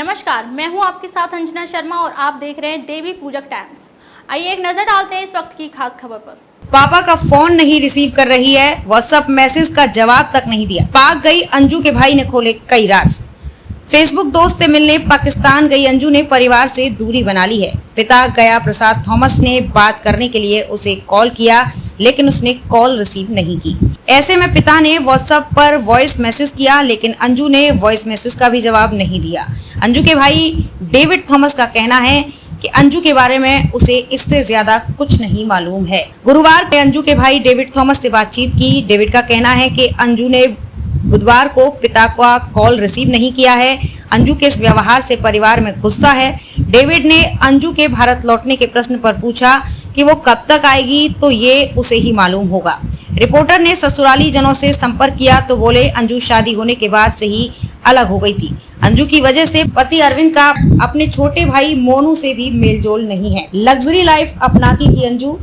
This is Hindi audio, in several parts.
नमस्कार, मैं हूं आपके साथ अंजना शर्मा और आप देख रहे हैं देवी पूजक टाइम्स। आइए एक नजर डालते हैं इस वक्त की खास खबर पर। पापा का फोन नहीं रिसीव कर रही है, व्हाट्सएप मैसेज का जवाब तक नहीं दिया। पाक गई अंजू के भाई ने खोले कई राज। फेसबुक दोस्त से मिलने पाकिस्तान गई अंजू ने परिवार से दूरी बना ली है। पिता गया प्रसाद थॉमस ने बात करने के लिए उसे कॉल किया, लेकिन उसने कॉल रिसीव नहीं की। ऐसे में पिता ने व्हाट्सएप पर वॉइस मैसेज किया, लेकिन अंजू ने वॉइस मैसेज का भी जवाब नहीं दिया। अंजू के भाई डेविड थॉमस का कहना है कि अंजू के बारे में उसे इससे ज्यादा कुछ नहीं मालूम है। गुरुवार को अंजू के भाई डेविड थॉमस से बातचीत की। डेविड का कहना है कि अंजू ने बुधवार को पिता का कॉल रिसीव नहीं किया है। अंजू के इस व्यवहार से परिवार में गुस्सा है। डेविड ने अंजू के भारत लौटने के प्रश्न पर पूछा कि वो कब तक आएगी, तो ये उसे ही मालूम होगा। रिपोर्टर ने ससुराली जनों से संपर्क किया तो बोले अंजू शादी होने के बाद से ही अलग हो गई थी। अंजू की वजह से पति अरविंद का अपने छोटे भाई मोनू से भी मेलजोल नहीं है। लग्जरी लाइफ अपनाती थी अंजू।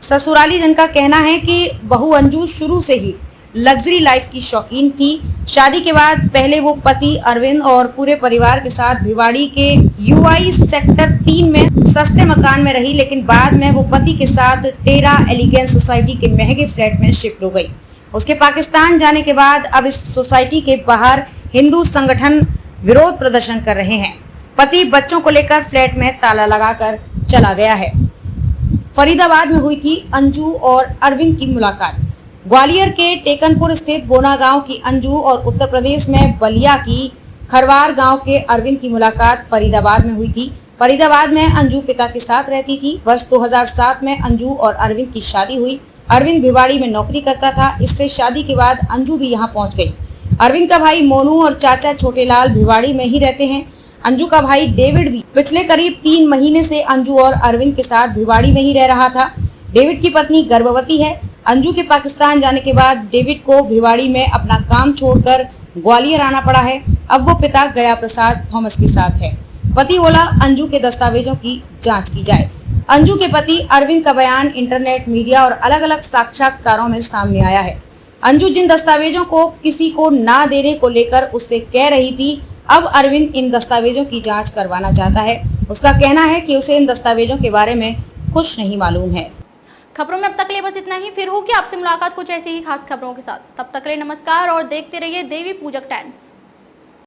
ससुराली जन का कहना है कि बहू अंजू शुरू से ही लग्जरी लाइफ की शौकीन थी। शादी के बाद पहले वो पति अरविंद और पूरे परिवार के साथ भिवाड़ी के यूआई सेक्टर 3 में सस्ते मकान में रही, लेकिन बाद में वो पति के साथ टेरा एलिगेंस सोसाइटी के महंगे फ्लैट में शिफ्ट हो गई। उसके पाकिस्तान जाने के बाद अब इस सोसाइटी के बाहर हिंदू संगठन विरोध प्रदर्शन कर रहे हैं। पति बच्चों को लेकर फ्लैट में ताला लगाकर चला गया है। फरीदाबाद में हुई थी अंजू और अरविंद की मुलाकात। ग्वालियर के टेकनपुर स्थित बोना गांव की अंजू और उत्तर प्रदेश में बलिया की खरवार गांव के अरविंद की मुलाकात फरीदाबाद में हुई थी। फरीदाबाद में अंजू पिता के साथ रहती थी। वर्ष 2007 में अंजू और अरविंद की शादी हुई। अरविंद भिवाड़ी में नौकरी करता था। इससे शादी के बाद अंजू भी यहाँ पहुँच गई। अरविंद का भाई मोनू और चाचा छोटेलाल भिवाड़ी में ही रहते हैं। अंजू का भाई डेविड भी पिछले करीब 3 महीने से अंजू और अरविंद के साथ भिवाड़ी में ही रह रहा था। डेविड की पत्नी गर्भवती है। अंजू के पाकिस्तान जाने के बाद डेविड को भिवाड़ी में अपना काम छोड़कर ग्वालियर आना पड़ा है। अब वो पिता गया प्रसाद थॉमस के साथ है। पति बोला अंजू के दस्तावेजों की जांच की जाए। अंजू के पति अरविंद का बयान इंटरनेट, मीडिया और अलग अलग साक्षात्कारों में सामने आया है। अंजू जिन दस्तावेजों को किसी को ना देने को लेकर उससे कह रही थी, अब अरविंद इन दस्तावेजों की जांच करवाना चाहता है। उसका कहना है कि उसे इन दस्तावेजों के बारे में कुछ नहीं मालूम है। खबरों में अब तक ले बस इतना ही। फिर होगी आपसे मुलाकात कुछ ऐसी ही खास खबरों के साथ। तब तक के लिए नमस्कार और देखते रहिए देवी पूजक टाइम्स।